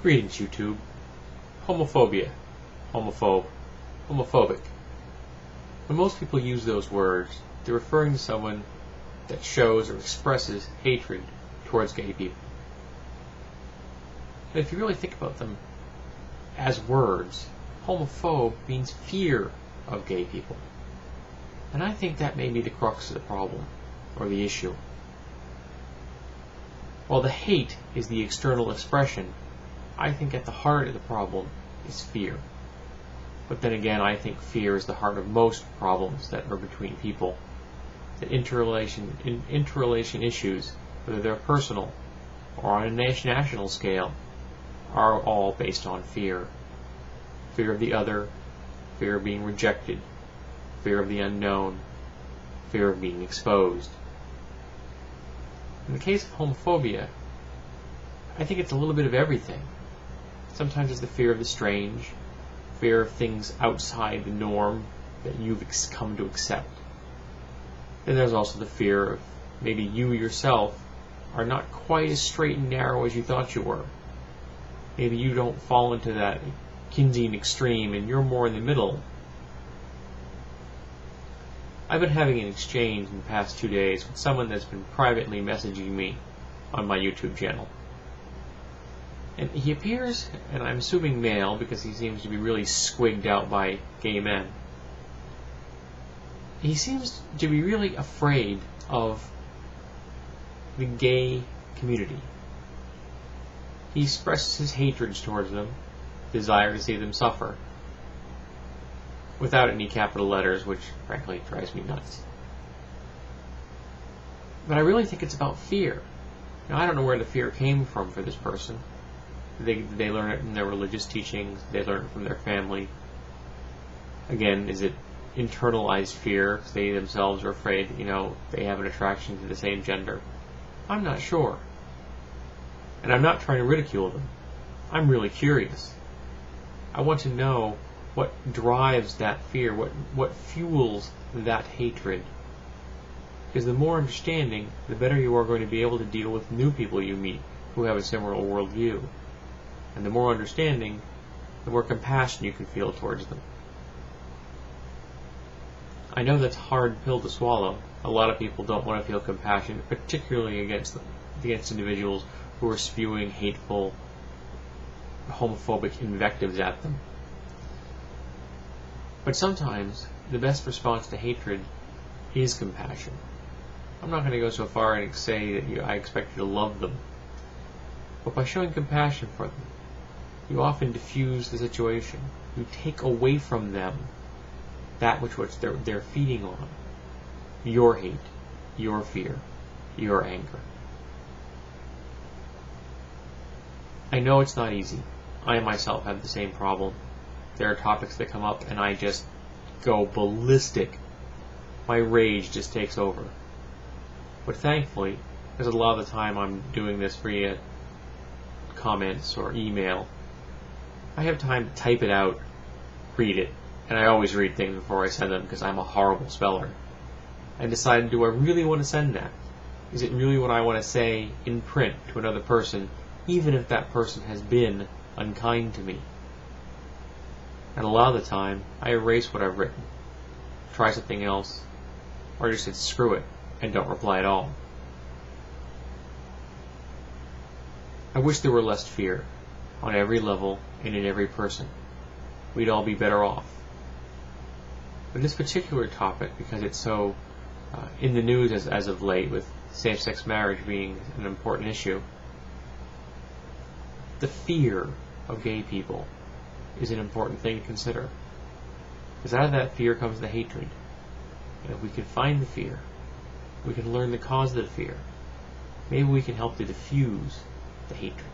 Greetings, YouTube. Homophobia. Homophobe. Homophobic. When most people use those words, they're referring to someone that shows or expresses hatred towards gay people. But if you really think about them as words, homophobe means fear of gay people. And I think that may be the crux of the problem, or the issue. While the hate is the external expression, I think at the heart of the problem is fear. But then again, I think fear is the heart of most problems that are between people. That interrelation issues, whether they're personal or on a national scale, are all based on fear. Fear of the other, fear of being rejected, fear of the unknown, fear of being exposed. In the case of homophobia, I think it's a little bit of everything. Sometimes it's the fear of the strange, fear of things outside the norm that you've come to accept. Then there's also the fear of maybe you yourself are not quite as straight and narrow as you thought you were. Maybe you don't fall into that Keynesian extreme and you're more in the middle. I've been having an exchange in the past 2 days with someone that's been privately messaging me on my YouTube channel. And he appears, and I'm assuming male because he seems to be really squigged out by gay men. He seems to be really afraid of the gay community. He expresses his hatred towards them, desire to see them suffer, without any capital letters, which frankly drives me nuts. But I really think it's about fear. Now, I don't know where the fear came from for this person. They learn it in their religious teachings, they learn it from their family. Again, is it internalized fear because they themselves are afraid, they have an attraction to the same gender? I'm not sure. And I'm not trying to ridicule them. I'm really curious. I want to know what drives that fear, what fuels that hatred. Because the more understanding, the better you are going to be able to deal with new people you meet who have a similar worldview. And the more understanding, the more compassion you can feel towards them. I know that's a hard pill to swallow. A lot of people don't want to feel compassion, particularly against individuals who are spewing hateful, homophobic invectives at them. But sometimes, the best response to hatred is compassion. I'm not going to go so far and say that I expect you to love them. But by showing compassion for them, you often diffuse the situation. You take away from them that which they're feeding on. Your hate, your fear, your anger. I know it's not easy. I myself have the same problem. There are topics that come up and I just go ballistic. My rage just takes over. But thankfully, because a lot of the time I'm doing this via comments or email, I have time to type it out, read it, and I always read things before I send them because I'm a horrible speller. I decide, do I really want to send that? Is it really what I want to say in print to another person, even if that person has been unkind to me? And a lot of the time, I erase what I've written, try something else, or just say screw it and don't reply at all. I wish there were less fear on every level and in every person. We'd all be better off. But this particular topic, because it's so in the news as of late, with same-sex marriage being an important issue, the fear of gay people is an important thing to consider. Because out of that fear comes the hatred. And if we can find the fear, we can learn the cause of the fear, maybe we can help to diffuse the hatred.